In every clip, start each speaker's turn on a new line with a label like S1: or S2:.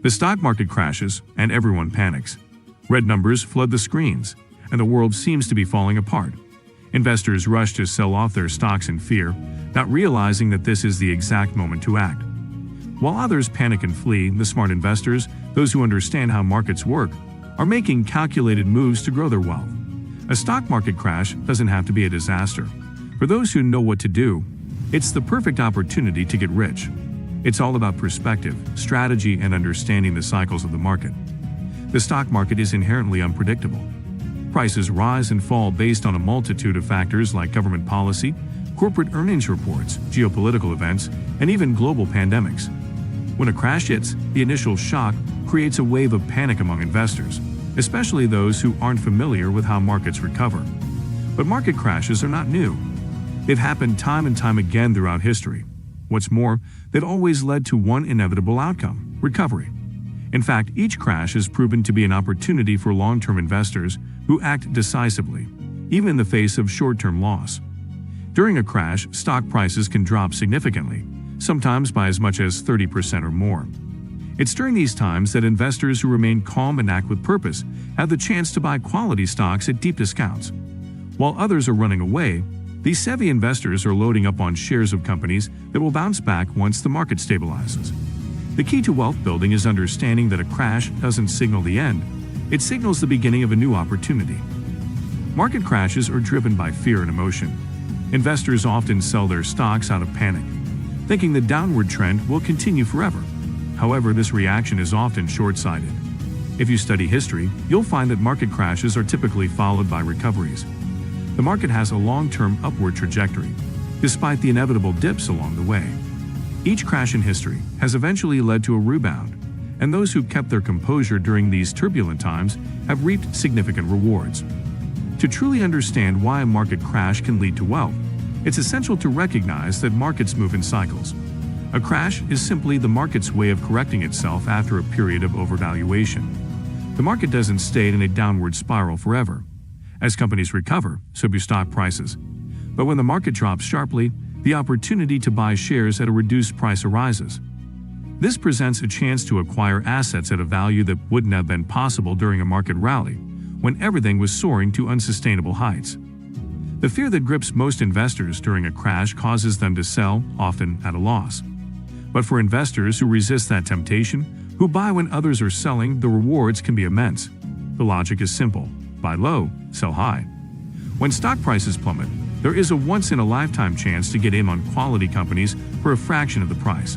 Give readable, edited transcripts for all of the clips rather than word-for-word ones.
S1: The stock market crashes, and everyone panics. Red numbers flood the screens, and the world seems to be falling apart. Investors rush to sell off their stocks in fear, not realizing that this is the exact moment to act. While others panic and flee, the smart investors, those who understand how markets work, are making calculated moves to grow their wealth. A stock market crash doesn't have to be a disaster. For those who know what to do, it's the perfect opportunity to get rich. It's all about perspective, strategy, and understanding the cycles of the market. The stock market is inherently unpredictable. Prices rise and fall based on a multitude of factors like government policy, corporate earnings reports, geopolitical events, and even global pandemics. When a crash hits, the initial shock creates a wave of panic among investors, especially those who aren't familiar with how markets recover. But market crashes are not new. They've happened time and time again throughout history. What's more, they've always led to one inevitable outcome: recovery. In fact, each crash has proven to be an opportunity for long-term investors who act decisively, even in the face of short-term loss. During a crash, stock prices can drop significantly, sometimes by as much as 30% or more. It's during these times that investors who remain calm and act with purpose have the chance to buy quality stocks at deep discounts. While others are running away, these savvy investors are loading up on shares of companies that will bounce back once the market stabilizes. The key to wealth building is understanding that a crash doesn't signal the end, it signals the beginning of a new opportunity. Market crashes are driven by fear and emotion. Investors often sell their stocks out of panic, thinking the downward trend will continue forever. However, this reaction is often short-sighted. If you study history, you'll find that market crashes are typically followed by recoveries. The market has a long-term upward trajectory, despite the inevitable dips along the way. Each crash in history has eventually led to a rebound, and those who kept their composure during these turbulent times have reaped significant rewards. To truly understand why a market crash can lead to wealth, it's essential to recognize that markets move in cycles. A crash is simply the market's way of correcting itself after a period of overvaluation. The market doesn't stay in a downward spiral forever. As companies recover, so do stock prices. But when the market drops sharply, the opportunity to buy shares at a reduced price arises. This presents a chance to acquire assets at a value that wouldn't have been possible during a market rally, when everything was soaring to unsustainable heights. The fear that grips most investors during a crash causes them to sell, often at a loss. But for investors who resist that temptation, who buy when others are selling, the rewards can be immense. The logic is simple: buy low, sell high. When stock prices plummet, there is a once-in-a-lifetime chance to get in on quality companies for a fraction of the price.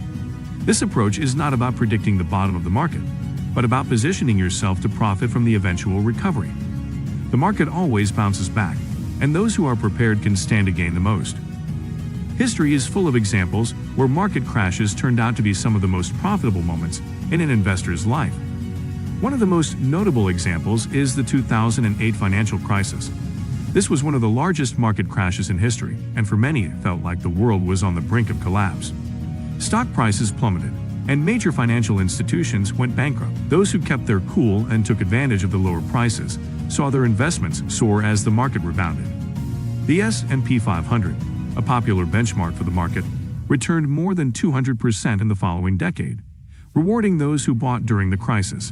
S1: This approach is not about predicting the bottom of the market, but about positioning yourself to profit from the eventual recovery. The market always bounces back, and those who are prepared can stand to gain the most. History is full of examples where market crashes turned out to be some of the most profitable moments in an investor's life. One of the most notable examples is the 2008 financial crisis. This was one of the largest market crashes in history, and for many it felt like the world was on the brink of collapse. Stock prices plummeted, and major financial institutions went bankrupt. Those who kept their cool and took advantage of the lower prices saw their investments soar as the market rebounded. The S&P 500, a popular benchmark for the market, returned more than 200% in the following decade, rewarding those who bought during the crisis.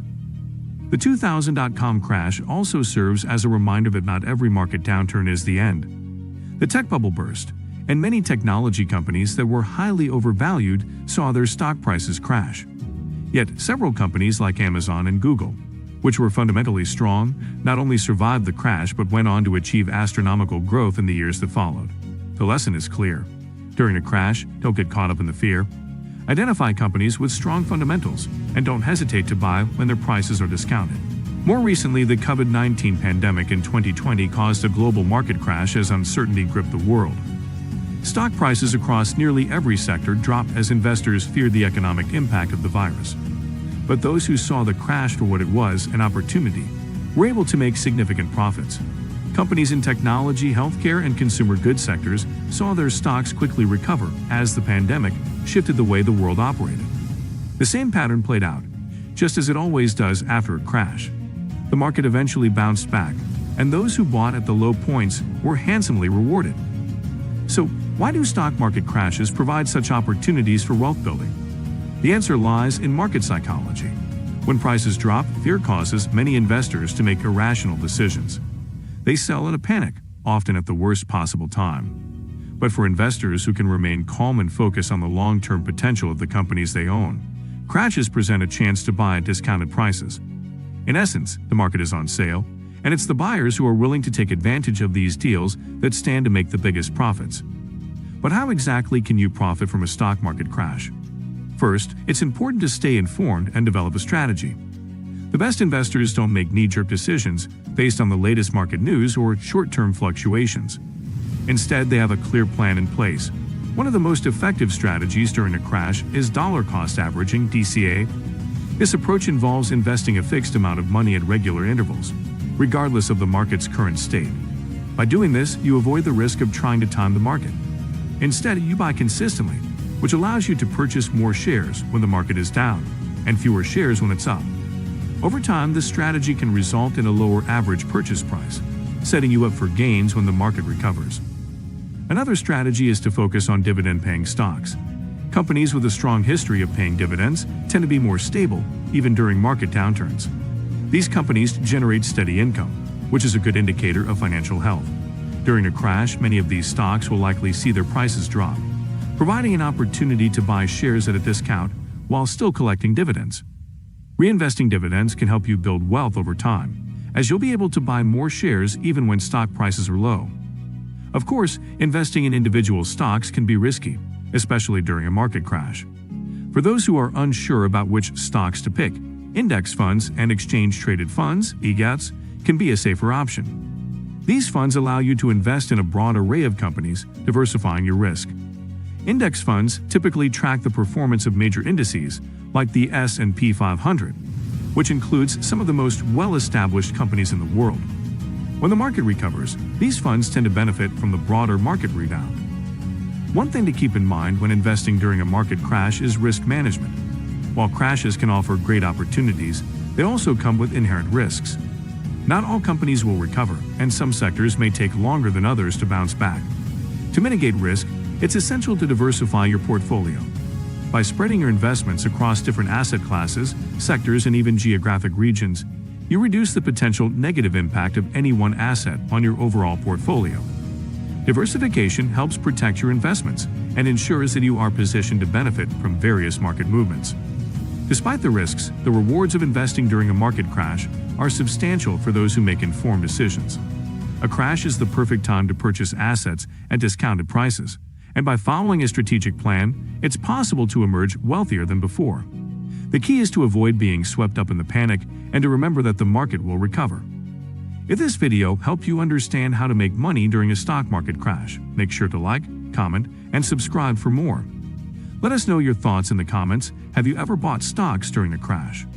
S1: The 2000.com crash also serves as a reminder that not every market downturn is the end. The tech bubble burst, and many technology companies that were highly overvalued saw their stock prices crash. Yet several companies like Amazon and Google, which were fundamentally strong, not only survived the crash but went on to achieve astronomical growth in the years that followed. The lesson is clear. During a crash, don't get caught up in the fear. Identify companies with strong fundamentals, and don't hesitate to buy when their prices are discounted. More recently, the COVID-19 pandemic in 2020 caused a global market crash as uncertainty gripped the world. Stock prices across nearly every sector dropped as investors feared the economic impact of the virus. But those who saw the crash for what it was, an opportunity, were able to make significant profits. Companies in technology, healthcare, and consumer goods sectors saw their stocks quickly recover as the pandemic shifted the way the world operated. The same pattern played out, just as it always does after a crash. The market eventually bounced back, and those who bought at the low points were handsomely rewarded. So, why do stock market crashes provide such opportunities for wealth building? The answer lies in market psychology. When prices drop, fear causes many investors to make irrational decisions. They sell in a panic, often at the worst possible time. But for investors who can remain calm and focus on the long-term potential of the companies they own, crashes present a chance to buy at discounted prices. In essence, the market is on sale, and it's the buyers who are willing to take advantage of these deals that stand to make the biggest profits. But how exactly can you profit from a stock market crash? First, it's important to stay informed and develop a strategy. The best investors don't make knee-jerk decisions based on the latest market news or short-term fluctuations. Instead, they have a clear plan in place. One of the most effective strategies during a crash is dollar cost averaging (DCA). This approach involves investing a fixed amount of money at regular intervals, regardless of the market's current state. By doing this, you avoid the risk of trying to time the market. Instead, you buy consistently, which allows you to purchase more shares when the market is down and fewer shares when it's up. Over time, this strategy can result in a lower average purchase price, setting you up for gains when the market recovers. Another strategy is to focus on dividend-paying stocks. Companies with a strong history of paying dividends tend to be more stable, even during market downturns. These companies generate steady income, which is a good indicator of financial health. During a crash, many of these stocks will likely see their prices drop, providing an opportunity to buy shares at a discount while still collecting dividends. Reinvesting dividends can help you build wealth over time, as you'll be able to buy more shares even when stock prices are low. Of course, investing in individual stocks can be risky, especially during a market crash. For those who are unsure about which stocks to pick, index funds and exchange-traded funds (ETFs) can be a safer option. These funds allow you to invest in a broad array of companies, diversifying your risk. Index funds typically track the performance of major indices, like the S&P 500, which includes some of the most well-established companies in the world. When the market recovers, these funds tend to benefit from the broader market rebound. One thing to keep in mind when investing during a market crash is risk management. While crashes can offer great opportunities, they also come with inherent risks. Not all companies will recover, and some sectors may take longer than others to bounce back. To mitigate risk, it's essential to diversify your portfolio. By spreading your investments across different asset classes, sectors, and even geographic regions, you reduce the potential negative impact of any one asset on your overall portfolio. Diversification helps protect your investments and ensures that you are positioned to benefit from various market movements. Despite the risks, the rewards of investing during a market crash are substantial for those who make informed decisions. A crash is the perfect time to purchase assets at discounted prices, and by following a strategic plan, it's possible to emerge wealthier than before. The key is to avoid being swept up in the panic and to remember that the market will recover. If this video helped you understand how to make money during a stock market crash, make sure to like, comment, and subscribe for more. Let us know your thoughts in the comments. Have you ever bought stocks during a crash?